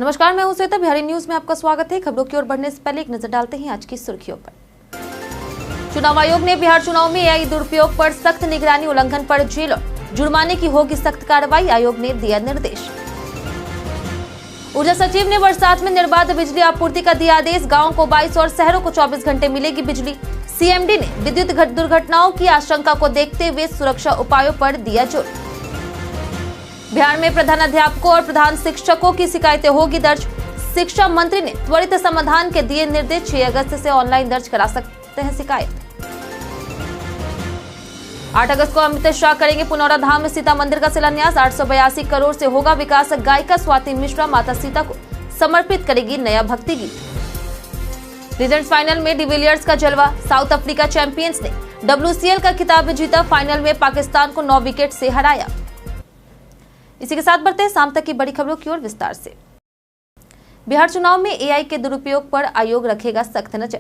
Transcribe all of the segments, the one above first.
नमस्कार, मैं हूं श्वेता। बिहारी न्यूज में आपका स्वागत है। खबरों की ओर बढ़ने से पहले एक नजर डालते हैं आज की सुर्खियों पर। चुनाव आयोग ने बिहार चुनाव में एआई दुरुपयोग पर सख्त निगरानी, उल्लंघन पर जेल और जुर्माने की होगी सख्त कार्रवाई, आयोग ने दिया निर्देश। ऊर्जा सचिव ने बरसात में निर्बाध बिजली आपूर्ति का दिया आदेश। गाँव को 22 और शहरों को 24 घंटे मिलेगी बिजली। सीएमडी ने विद्युत दुर्घटनाओं की आशंका को देखते हुए सुरक्षा उपायों पर दिया जोर। बिहार में प्रधानाध्यापकों और प्रधान शिक्षकों की शिकायतें होगी दर्ज। शिक्षा मंत्री ने त्वरित समाधान के दिए निर्देश। 6 अगस्त से ऑनलाइन दर्ज करा सकते हैं शिकायत। 8 अगस्त को अमित शाह करेंगे पुनौरा धाम में सीता मंदिर का शिलान्यास। 882 करोड़ से होगा विकास। गायिका स्वाति मिश्रा माता सीता को समर्पित करेगी नया भक्ति गीत। लीजेंड्स फाइनल में डिविलियर्स का जलवा। साउथ अफ्रीका चैंपियंस ने WCL का खिताब जीता। फाइनल में पाकिस्तान को 9 विकेट से हराया। इसी के साथ बढ़ते हैं शाम तक की बड़ी खबरों की ओर विस्तार से। बिहार चुनाव में एआई के दुरुपयोग पर आयोग रखेगा सख्त नजर।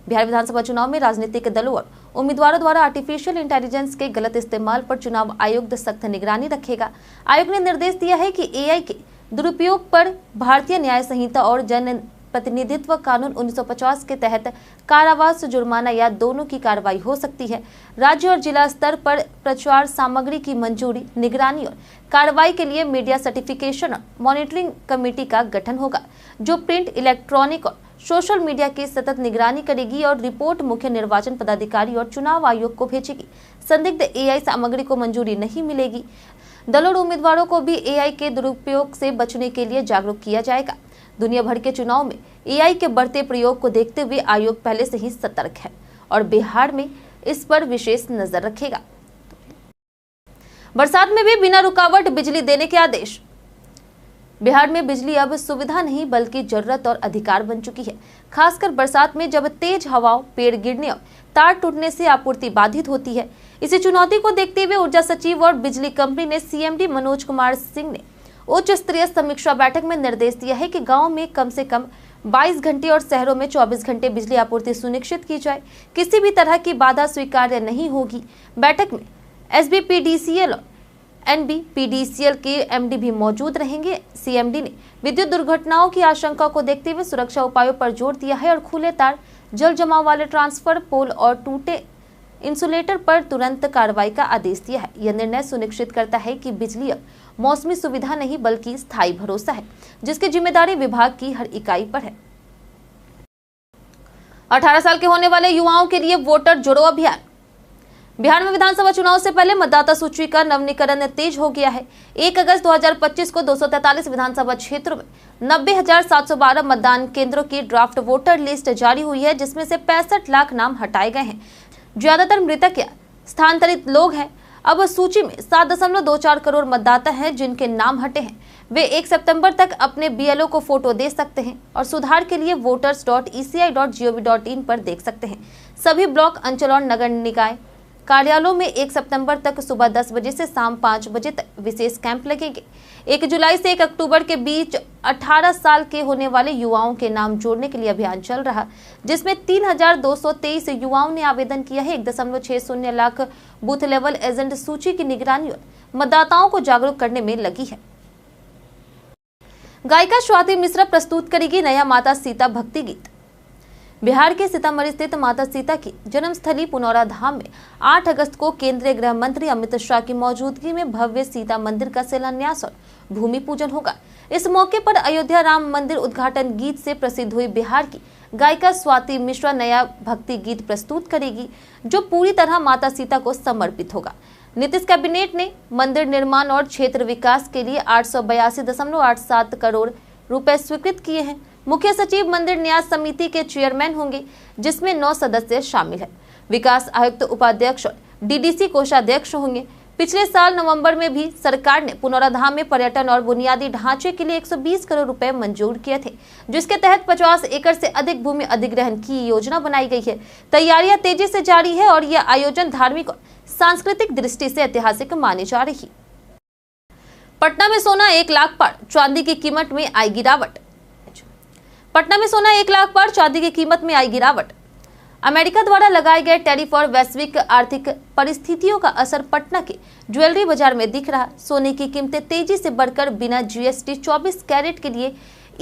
बिहार विधानसभा चुनाव में राजनीतिक दलों और उम्मीदवारों द्वारा आर्टिफिशियल इंटेलिजेंस के गलत इस्तेमाल पर चुनाव आयोग सख्त निगरानी रखेगा। आयोग ने निर्देश दिया है कि एआई के दुरुपयोग पर भारतीय न्याय संहिता और जन प्रतिनिधित्व कानून 1950 के तहत कारावास, जुर्माना या दोनों की कार्रवाई हो सकती है। राज्य और जिला स्तर पर प्रचार सामग्री की मंजूरी, निगरानी और कार्रवाई के लिए मीडिया सर्टिफिकेशन और मॉनिटरिंग कमेटी का गठन होगा, जो प्रिंट, इलेक्ट्रॉनिक और सोशल मीडिया की सतत निगरानी करेगी और रिपोर्ट मुख्य निर्वाचन पदाधिकारी और चुनाव आयोग को भेजेगी। संदिग्ध एआई सामग्री को मंजूरी नहीं मिलेगी। दलों और उम्मीदवारों को भी एआई के दुरुपयोग से बचने के लिए जागरूक किया जाएगा। दुनिया भर के चुनाव में एआई के बढ़ते प्रयोग को देखते हुए आयोग पहले से ही सतर्क है और बिहार में इस पर विशेष नजर रखेगा। बरसात में भी बिना रुकावट बिजली देने के आदेश। बिहार में बिजली अब सुविधा नहीं बल्कि जरूरत और अधिकार बन चुकी है। खासकर बरसात में जब तेज हवाओं, पेड़ गिरने और तार टूटने से आपूर्ति बाधित होती है। इसी चुनौती को देखते हुए ऊर्जा सचिव और बिजली कंपनी ने सीएमडी मनोज कुमार सिंह ने उच्च स्तरीय समीक्षा बैठक में निर्देश दिया है कि गांव में कम से कम 22 घंटे और शहरों में 24 घंटे बिजली आपूर्ति सुनिश्चित की जाए। किसी भी तरह की बाधा स्वीकार्य नहीं होगी। बैठक में SBPDCL और NBPDCL के MD भी मौजूद रहेंगे। सीएमडी ने विद्युत दुर्घटनाओं की आशंका को देखते हुए सुरक्षा उपायों पर जोर दिया है और खुले तार, जल जमाव वाले ट्रांसफर पोल और टूटे इंसुलेटर पर तुरंत कार्रवाई का आदेश दिया है। यह निर्णय सुनिश्चित करता है कि बिजली अब मौसमी सुविधा नहीं बल्कि स्थायी भरोसा है, जिसकी जिम्मेदारी विभाग की हर इकाई पर है। 18 साल के होने वाले युवाओं के लिए वोटर जोड़ो अभियान। बिहार में विधानसभा चुनाव से पहले मतदाता सूची का नवीनीकरण तेज हो गया है। 1 अगस्त 2025 को 243 विधानसभा क्षेत्रों में 90,712 मतदान केंद्रों की ड्राफ्ट वोटर लिस्ट जारी हुई है, जिसमें से 65 लाख नाम हटाए गए हैं। ज्यादातर मृतक या स्थानांतरित लोग हैं। अब सूची में 7.24 करोड़ मतदाता हैं जिनके नाम हटे हैं। वे 1 सितंबर तक अपने BLO को फोटो दे सकते हैं और सुधार के लिए voters.eci.gov.in पर देख सकते हैं। सभी ब्लॉक, अंचल और नगर निकाय कार्यालयों में 1 सितंबर तक सुबह 10 बजे से शाम 5 बजे तक विशेष कैंप लगेंगे। 1 जुलाई से 1 अक्टूबर के बीच 18 साल के होने वाले युवाओं के नाम जोड़ने के लिए अभियान चल रहा, जिसमें 3,223 युवाओं ने आवेदन किया है। 1.60 लाख बूथ लेवल एजेंट सूची की निगरानी और मतदाताओं को जागरूक करने में लगी है। गायिका स्वाति मिश्रा प्रस्तुत करेगी नया माता सीता भक्ति गीत। बिहार के सीतामढ़ी स्थित माता सीता की जन्मस्थली पुनौरा धाम में 8 अगस्त को केंद्रीय गृह मंत्री अमित शाह की मौजूदगी में भव्य सीता मंदिर का शिलान्यास और भूमि पूजन होगा। इस मौके पर अयोध्या राम मंदिर उद्घाटन गीत से प्रसिद्ध हुई बिहार की गायिका स्वाति मिश्रा नया भक्ति गीत प्रस्तुत करेगी, जो पूरी तरह माता सीता को समर्पित होगा। नीतीश कैबिनेट ने मंदिर निर्माण और क्षेत्र विकास के लिए 882.87 करोड़ रुपए स्वीकृत किए हैं। मुख्य सचिव मंदिर न्यास समिति के चेयरमैन होंगे, जिसमें 9 सदस्य शामिल हैं। विकास आयुक्त, उपाध्यक्ष और DDC कोषाध्यक्ष होंगे। पिछले साल नवंबर में भी सरकार ने पुनौरा धाम में पर्यटन और बुनियादी ढांचे के लिए 120 करोड़ रुपए मंजूर किए थे, जिसके तहत 50 एकड़ से अधिक भूमि अधिग्रहण की योजना बनाई गई है। तैयारियां तेजी से जारी है और यह आयोजन धार्मिक और सांस्कृतिक दृष्टि से ऐतिहासिक मानी जा रही। पटना में सोना 1 लाख पार, चांदी की कीमत में आई गिरावट। पटना में सोना 1 लाख पार, चांदी की कीमत में आई गिरावट। अमेरिका द्वारा लगाए गए टैरिफ और वैश्विक आर्थिक परिस्थितियों का असर पटना के ज्वेलरी बाजार में दिख रहा। सोने की कीमतें तेजी से बढ़कर बिना जीएसटी 24 कैरेट के लिए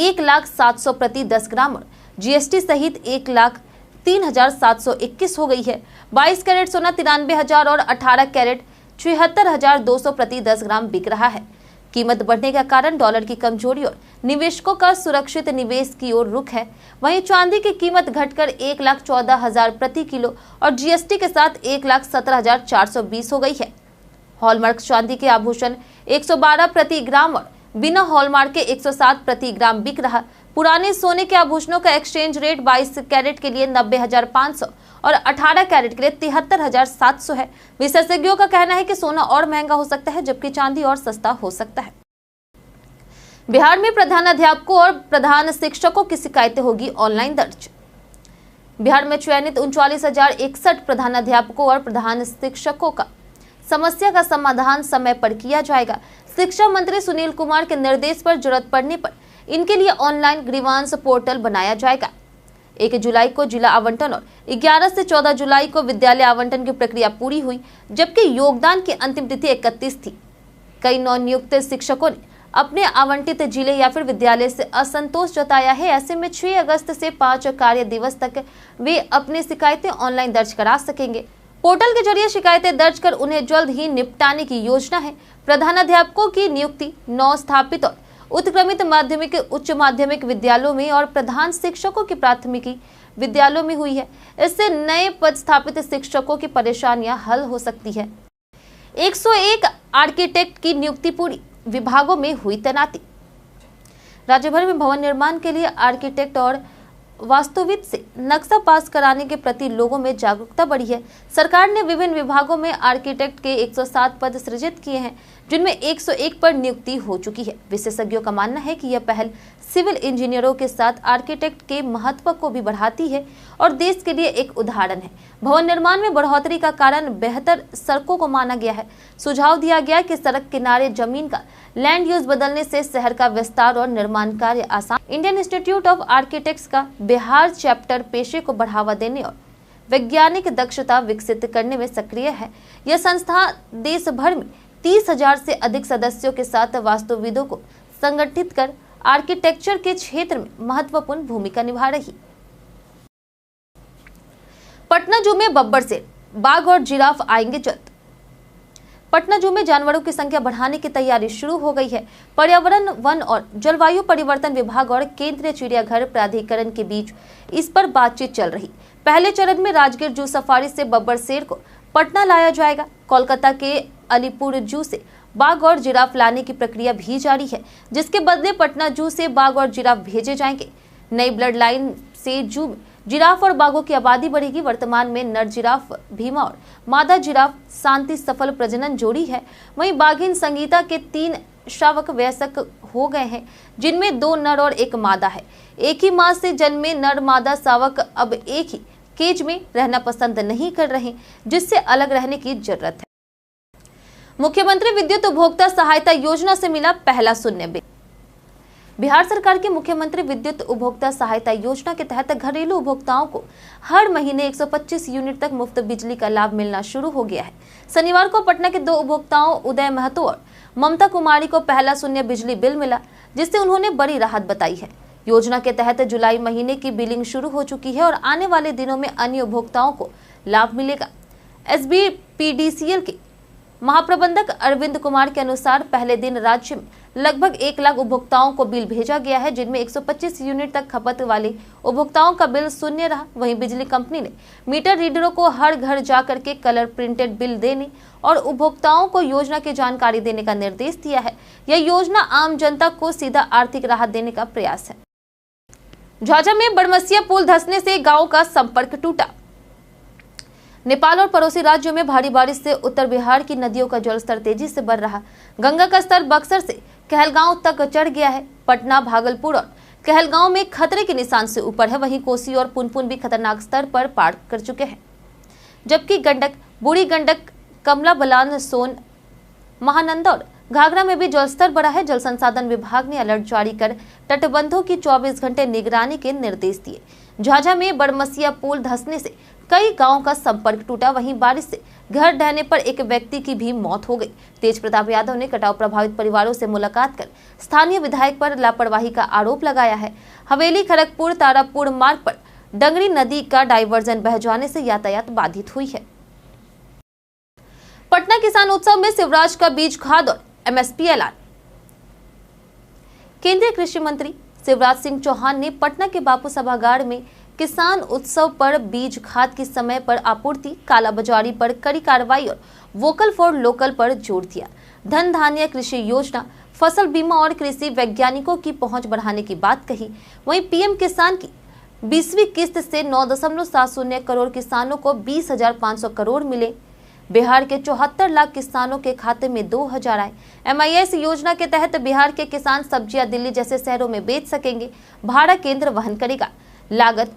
1,07,000 प्रति 10 ग्राम और जीएसटी सहित 1,03,721 हो गई है। 22 कैरेट सोना 93,000 और 18 कैरेट 76,200 प्रति 10 ग्राम बिक रहा है। कीमत बढ़ने का कारण डॉलर की कमजोरी और निवेशकों का सुरक्षित निवेश की ओर रुख है। वहीं चांदी की कीमत घटकर 1,14,000 प्रति किलो और जीएसटी के साथ 1,17,420 हो गई है। हॉलमार्क चांदी के आभूषण 112 प्रति ग्राम और बिना हॉलमार्क के 107 प्रति ग्राम बिक रहा। पुराने सोने के आभूषणों का एक्सचेंज रेट 22 कैरेट के लिए 90,500 और 18 कैरेट के लिए 73,700 है। विशेषज्ञों का कहना है कि सोना और महंगा हो सकता है, जबकि चांदी और सस्ता हो सकता है। बिहार में प्रधानाध्यापकों और प्रधान शिक्षकों की शिकायतें होगी ऑनलाइन दर्ज। बिहार में चयनित 39,061 प्रधानाध्यापकों और प्रधान शिक्षकों का समस्या का समाधान समय पर किया जाएगा। शिक्षा मंत्री सुनील कुमार के निर्देश पर जरूरत पड़ने पर इनके लिए ऑनलाइन ग्रीवांस पोर्टल बनाया जाएगा। 1 जुलाई को जिला आवंटन और 11 से 14 जुलाई को विद्यालय आवंटन की प्रक्रिया पूरी हुई, जबकि योगदान की अंतिम तिथि 31 थी। कई नवनियुक्त शिक्षकों ने अपने आवंटित जिले या फिर विद्यालय से असंतोष जताया है। ऐसे में 6 अगस्त से 5 कार्य दिवस तक वे अपनी शिकायतें ऑनलाइन दर्ज करा सकेंगे। पोर्टल के जरिए शिकायतें दर्ज कर उन्हें जल्द ही निपटाने की योजना है। प्रधानाध्यापकों की नियुक्ति 9 स्थापित और उत्क्रमित माध्यमिक उच्च माध्यमिक विद्यालयों में और प्रधान शिक्षकों की प्राथमिकी विद्यालयों में हुई है। इससे नए पद स्थापित शिक्षकों की परेशानियां हल हो सकती है। 101 आर्किटेक्ट की नियुक्ति पूरी विभागों में हुई तैनाती। राज्य भर में भवन निर्माण के लिए आर्किटेक्ट और वास्तुविद से नक्शा पास कराने के प्रति लोगों में जागरूकता बढ़ी है। सरकार ने विभिन्न विभागों में आर्किटेक्ट के 107 पद सृजित किए हैं, जिनमें 101 पर नियुक्ति हो चुकी है। विशेषज्ञों का मानना है कि यह पहल सिविल इंजीनियरों के साथ आर्किटेक्ट के महत्व को भी बढ़ाती है और देश के लिए एक उदाहरण है। भवन निर्माण में बढ़ोतरी का कारण बेहतर सड़कों को माना गया है। सुझाव दिया गया कि सड़क किनारे जमीन का लैंड यूज बदलने से शहर का विस्तार और निर्माण कार्य आसान। इंडियन इंस्टीट्यूट ऑफ आर्किटेक्ट्स का बिहार चैप्टर पेशे को बढ़ावा देने और वैज्ञानिक दक्षता विकसित करने में सक्रिय है। यह संस्था देश भर में 30,000 से अधिक सदस्यों के साथ वास्तुविदों को संगठित कर आर्किटेक्चर के क्षेत्र में महत्वपूर्ण भूमिका निभा रही। पटना जू में बब्बर शेर, बाघ और जिराफ आएंगे जल्द। पटना जू में जानवरों की संख्या बढ़ाने की तैयारी शुरू हो गई है। पर्यावरण, वन और जलवायु परिवर्तन विभाग और केंद्रीय चिड़ियाघर प्राधिकरण के बीच इस पर बातचीत चल रही। पहले चरण में राजगीर जू सफारी से बब्बर शेर को पटना लाया जाएगा। कोलकाता के अलीपुर जू से बाघ और जिराफ लाने की प्रक्रिया भी जारी है, जिसके बदले पटना जू से बाघ और जिराफ भेजे जाएंगे। नई ब्लड लाइन से जू में जिराफ और बाघों की आबादी बढ़ेगी। वर्तमान में नर जिराफ भीमा और मादा जिराफ शांति सफल प्रजनन जोड़ी है। वहीं बाघिन संगीता के 3 शावक वयस्क हो गए हैं, जिनमें 2 नर और 1 मादा है। एक ही मां से जन्मे नर मादा शावक अब एक ही केज में रहना पसंद नहीं कर रहे, जिससे अलग रहने की जरूरत है। मुख्यमंत्री विद्युत उपभोक्ता सहायता योजना से मिला पहला शून्य बिल। बिहार सरकार की मुख्यमंत्री विद्युत उपभोक्ता सहायता योजना के तहत घरेलू उपभोक्ताओं को हर महीने 125 यूनिट तक मुफ्त बिजली का लाभ मिलना शुरू हो गया है। शनिवार को पटना के 2 उपभोक्ताओं उदय महतो और ममता कुमारी को पहला शून्य बिजली बिल मिला, जिससे उन्होंने बड़ी राहत बताई है। योजना के तहत जुलाई महीने की बिलिंग शुरू हो चुकी है और आने वाले दिनों में अन्य उपभोक्ताओं को लाभ मिलेगा। SBPDCL के महाप्रबंधक अरविंद कुमार के अनुसार पहले दिन राज्य में लगभग 1 लाख उपभोक्ताओं को बिल भेजा गया है, जिनमें 125 यूनिट तक खपत वाले उपभोक्ताओं का बिल शून्य रहा। वहीं बिजली कंपनी ने मीटर रीडरों को हर घर जाकर के कलर प्रिंटेड बिल देने और उपभोक्ताओं को योजना की जानकारी देने का निर्देश दिया है। यह योजना आम जनता को सीधा आर्थिक राहत देने का प्रयास है। झाझा में बड़मसिया पुल धंसने से गाँव का संपर्क टूटा। नेपाल और पड़ोसी राज्यों में भारी बारिश से उत्तर बिहार की नदियों का जलस्तर तेजी से बढ़ रहा। गंगा का स्तर बक्सर से कहलगांव तक चढ़ गया है। पटना, भागलपुर और कहलगांव में खतरे के निशान से ऊपर है। वहीं कोसी और पुनपुन भी खतरनाक स्तर पर पार कर चुके हैं, जबकि गंडक, बूढ़ी गंडक, कमला बलान, सोन, महानंदा और घाघरा में भी जलस्तर बढ़ा है। जल संसाधन विभाग ने अलर्ट जारी कर तटबंधों की 24 घंटे निगरानी के निर्देश दिए। झाझा में बड़मसिया पुल धंसने से कई गांवों का संपर्क टूटा। वहीं बारिश से घर ढहने पर एक व्यक्ति की भी मौत हो गई। तेज प्रताप यादव ने कटाव प्रभावित परिवारों से मुलाकात कर स्थानीय विधायक पर लापरवाही का आरोप लगाया है। हवेली खड़गपुर तारापुर मार्ग पर डंगरी नदी का डायवर्जन बह जाने से यातायात बाधित हुई है। पटना किसान उत्सव में शिवराज का बीज खाद और एमएसपी ऐलान। केंद्रीय कृषि मंत्री शिवराज सिंह चौहान ने पटना के बापू सभागार में किसान उत्सव पर बीज खाद की समय पर आपूर्ति, कालाबाजारी पर कड़ी कार्रवाई और वोकल फॉर लोकल पर जोर दिया। धन धान्य कृषि योजना, फसल बीमा और कृषि वैज्ञानिकों की पहुंच बढ़ाने की बात कही। वहीं पीएम किसान की 20वीं किस्त से 9.70 करोड़ किसानों को 20,500 करोड़ मिले। बिहार के 74 लाख किसानों के खाते में 2,000 आए। MIS योजना के तहत बिहार के किसान सब्जियां दिल्ली जैसे शहरों में बेच सकेंगे। भाड़ा केंद्र वहन करेगा। लागत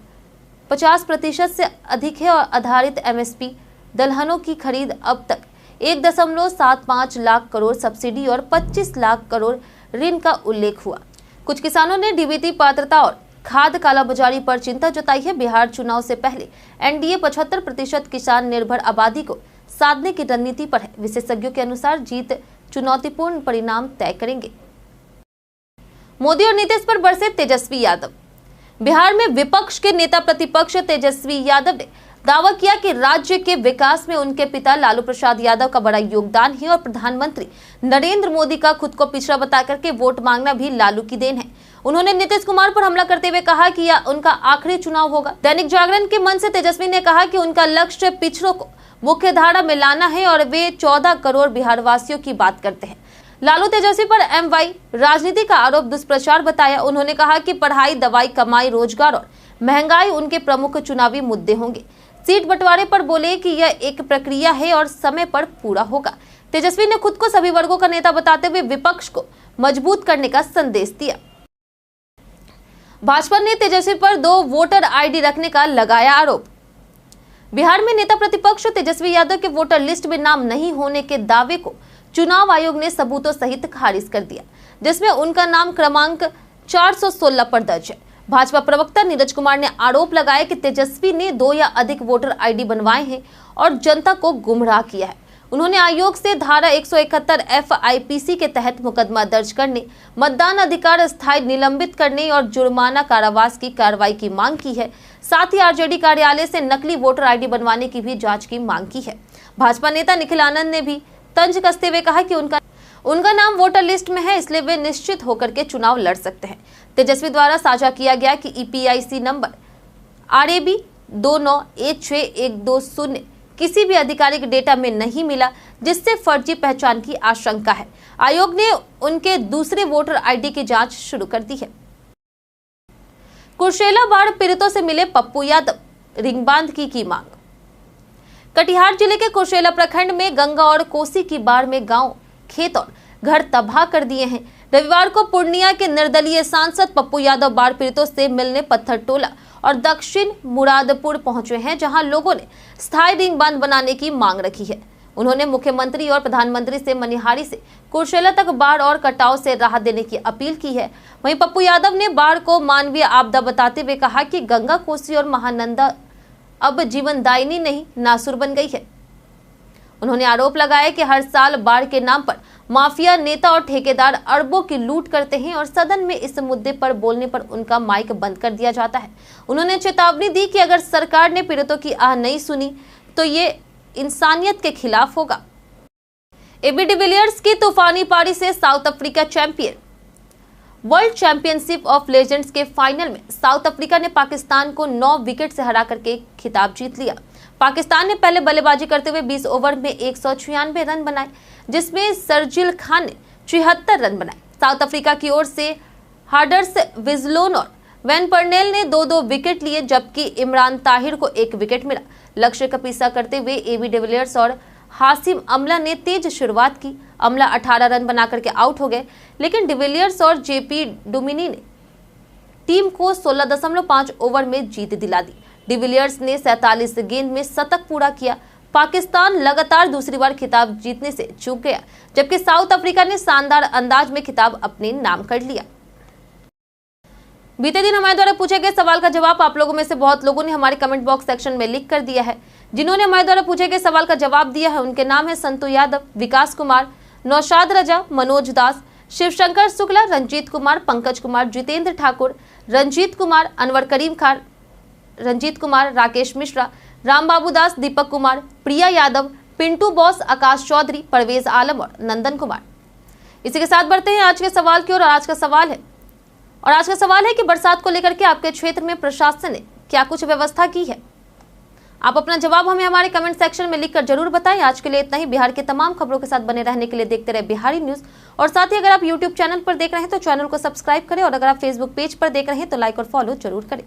50% से अधिक है और आधारित MSP दलहनों की खरीद अब तक 1.75 लाख करोड़ सब्सिडी और 25 लाख करोड़ ऋण का उल्लेख हुआ। कुछ किसानों ने DBT पात्रता और खाद कालाबाजारी पर चिंता जताई है। बिहार चुनाव से पहले NDA 75% किसान निर्भर आबादी को साधने की रणनीति पर है। विशेषज्ञों के अनुसार जीत चुनौतीपूर्ण परिणाम तय करेंगे। मोदी और नीतीश पर बरसे तेजस्वी यादव। बिहार में विपक्ष के नेता प्रतिपक्ष तेजस्वी यादव ने दावा किया कि राज्य के विकास में उनके पिता लालू प्रसाद यादव का बड़ा योगदान है और प्रधानमंत्री नरेंद्र मोदी का खुद को पिछड़ा बताकर के वोट मांगना भी लालू की देन है। उन्होंने नीतीश कुमार पर हमला करते हुए कहा कि यह उनका आखिरी चुनाव होगा। दैनिक जागरण के मंच से तेजस्वी ने कहा कि उनका लक्ष्य पिछड़ों को मुख्य धारा में लाना है और वे 14 करोड़ बिहार वासियों की बात करते हैं। लालू तेजस्वी पर MY राजनीति का आरोप दुष्प्रचार बताया। उन्होंने कहा कि पढ़ाई, दवाई, कमाई, रोजगार और महंगाई उनके प्रमुख चुनावी मुद्दे होंगे। सीट बंटवारे पर बोले कि यह एक प्रक्रिया है और समय पर पूरा होगा। तेजस्वी ने खुद को सभी वर्गों का नेता बताते हुए विपक्ष को मजबूत करने का संदेश दिया। भाजपा ने तेजस्वी पर 2 वोटर ID रखने का लगाया आरोप। बिहार में नेता प्रतिपक्ष तेजस्वी यादव के वोटर लिस्ट में नाम नहीं होने के दावे को चुनाव आयोग ने सबूतों सहित खारिज कर दिया, जिसमें उनका नाम क्रमांक 416 पर दर्ज है। भाजपा प्रवक्ता नीरज कुमार ने आरोप लगाया कि तेजस्वी ने 2 या अधिक वोटर ID बनवाए हैं और जनता को गुमराह किया है। उन्होंने आयोग से धारा 171 FIPC के तहत मुकदमा दर्ज करने, मतदान अधिकार स्थायी निलंबित करने और जुर्माना कारावास की कार्रवाई की मांग की है। साथ ही RJD कार्यालय से नकली वोटर ID बनवाने की भी जांच की मांग की है। भाजपा नेता निखिल आनंद ने भी तंज कसते हुए कहा कि उनका नाम वोटर लिस्ट में है, इसलिए वे निश्चित होकर के चुनाव लड़ सकते हैं। तेजस्वी द्वारा साझा किया गया कि EPIC नंबर RAB 2916120 किसी भी आधिकारिक डेटा में नहीं मिला, जिससे फर्जी पहचान की आशंका है। आयोग ने उनके दूसरे वोटर ID की जांच शुरू कर दी है। कुर्सेला बाढ़ पीड़ितों से मिले पप्पू यादव, रिंग बांध की मांग। कटिहार जिले के कुर्सेला प्रखंड में गंगा और कोसी की बाढ़ में गांव, खेत और घर तबाह कर दिए हैं। रविवार को पूर्णिया के निर्दलीय सांसद पप्पू यादव बाढ़ पीड़ितों से मिलने पत्थर टोला और दक्षिण मुरादपुर पहुंचे हैं, जहां लोगों ने स्थायी रिंग बांध बनाने की मांग रखी है। उन्होंने मुख्यमंत्री और प्रधानमंत्री से मनिहारी से कुर्सेला तक बाढ़ और कटाव से राहत देने की अपील की है। वहीं पप्पू यादव ने बाढ़ को मानवीय आपदा बताते हुए कहा कि गंगा, कोसी और महानंदा अब जीवनदायिनी नहीं, नासुर बन गई है। उन्होंने आरोप लगाया कि हर साल बाढ़ के नाम पर माफिया नेता और ठेकेदार अरबों की लूट करते हैं और सदन में इस मुद्दे पर बोलने पर उनका माइक बंद कर दिया जाता है। उन्होंने चेतावनी दी कि अगर सरकार ने पीड़ितों की आह नहीं सुनी तो ये इंसानियत के खिलाफ होगा। AB डिविलियर्स की तूफानी पारी से south Africa champion. World championship of legends के फाइनल में साउथ अफ्रीका ने पाकिस्तान को 9 विकेट से हरा करके खिताब जीत लिया। पाकिस्तान ने पहले बल्लेबाजी करते हुए 20 ओवर में 196 रन बनाए, जिसमें सरजिल खान ने 73 रन बनाए। साउथ अफ्रीका की ओर से हार्डर्स विजलोन और वैन पर्नेल ने 2-2 विकेट लिए, जबकि इमरान ताहिर को 1 विकेट मिला। लक्ष्य का पीछा करते हुए AB डिविलियर्स और हासिम अमला ने तेज शुरुआत की। अमला 18 रन बनाकर के आउट हो गए, लेकिन डिविलियर्स और JP डुमिनी ने टीम को 16.5 ओवर में जीत दिला दी। डिविलियर्स ने 47 गेंद में शतक पूरा किया। पाकिस्तान लगातार दूसरी बार खिताब जीतने से चूक गया, जबकि साउथ अफ्रीका ने शानदार अंदाज में खिताब अपने नाम कर लिया। बीते दिन हमारे द्वारा पूछे गए सवाल का जवाब आप लोगों में से बहुत लोगों ने हमारे कमेंट बॉक्स सेक्शन में लिख कर दिया है। जिन्होंने हमारे द्वारा पूछे गए सवाल का जवाब दिया है उनके नाम है संतू यादव, विकास कुमार, नौशाद रजा, मनोज दास, शिवशंकर शुक्ला, रंजीत कुमार, पंकज कुमार, जितेंद्र ठाकुर, रंजीत कुमार, अनवर करीम खान, रंजीत कुमार, राकेश मिश्रा, राम बाबू दास, दीपक कुमार, प्रिया यादव, पिंटू बॉस, आकाश चौधरी, परवेज आलम और नंदन कुमार। इसी के साथ बढ़ते हैं आज के सवाल की ओर। आज का सवाल है कि बरसात को लेकर के आपके क्षेत्र में प्रशासन ने क्या कुछ व्यवस्था की है। आप अपना जवाब हमें हमारे कमेंट सेक्शन में लिखकर जरूर बताएं। आज के लिए इतना ही। बिहार के तमाम खबरों के साथ बने रहने के लिए देखते रहे बिहारी न्यूज। और साथ ही अगर आप यूट्यूब चैनल पर देख रहे हैं तो चैनल को सब्सक्राइब करें और अगर आप फेसबुक पेज पर देख रहे हैं तो लाइक और फॉलो जरूर करें।